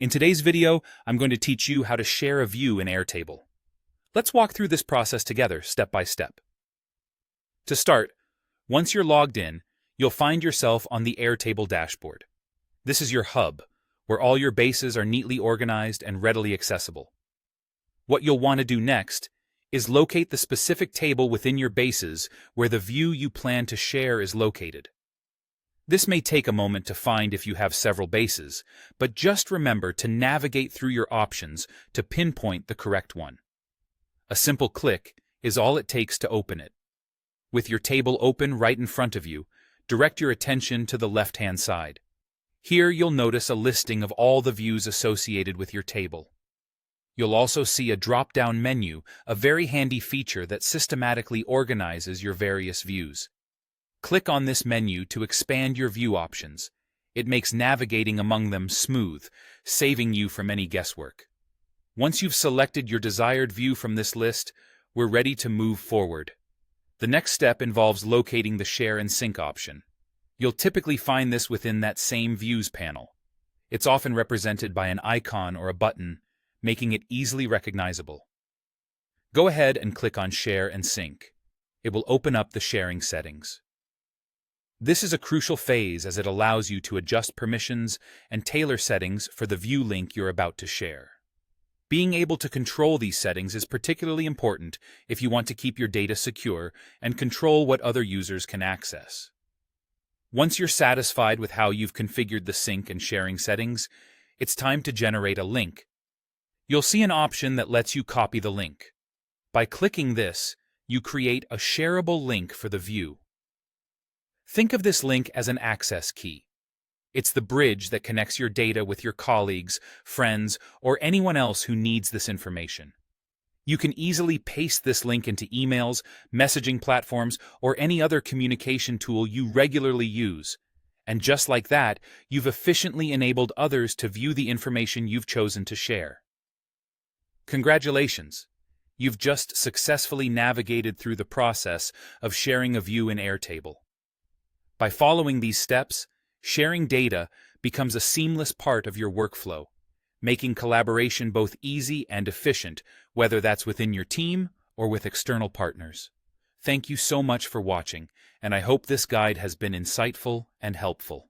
In today's video, I'm going to teach you how to share a view in Airtable. Let's walk through this process together, step by step. To start, once you're logged in, you'll find yourself on the Airtable dashboard. This is your hub, where all your bases are neatly organized and readily accessible. What you'll want to do next is locate the specific table within your bases where the view you plan to share is located. This may take a moment to find if you have several bases, but just remember to navigate through your options to pinpoint the correct one. A simple click is all it takes to open it. With your table open right in front of you, direct your attention to the left-hand side. Here you'll notice a listing of all the views associated with your table. You'll also see a drop-down menu, a very handy feature that systematically organizes your various views. Click on this menu to expand your view options. It makes navigating among them smooth, saving you from any guesswork. Once you've selected your desired view from this list, we're ready to move forward. The next step involves locating the Share and Sync option. You'll typically find this within that same Views panel. It's often represented by an icon or a button, making it easily recognizable. Go ahead and click on Share and Sync. It will open up the sharing settings. This is a crucial phase as it allows you to adjust permissions and tailor settings for the view link you're about to share. Being able to control these settings is particularly important if you want to keep your data secure and control what other users can access. Once you're satisfied with how you've configured the sync and sharing settings, it's time to generate a link. You'll see an option that lets you copy the link. By clicking this, you create a shareable link for the view. Think of this link as an access key. It's the bridge that connects your data with your colleagues, friends, or anyone else who needs this information. You can easily paste this link into emails, messaging platforms, or any other communication tool you regularly use. And just like that, you've efficiently enabled others to view the information you've chosen to share. Congratulations! You've just successfully navigated through the process of sharing a view in Airtable. By following these steps, sharing data becomes a seamless part of your workflow, making collaboration both easy and efficient, whether that's within your team or with external partners. Thank you so much for watching, and I hope this guide has been insightful and helpful.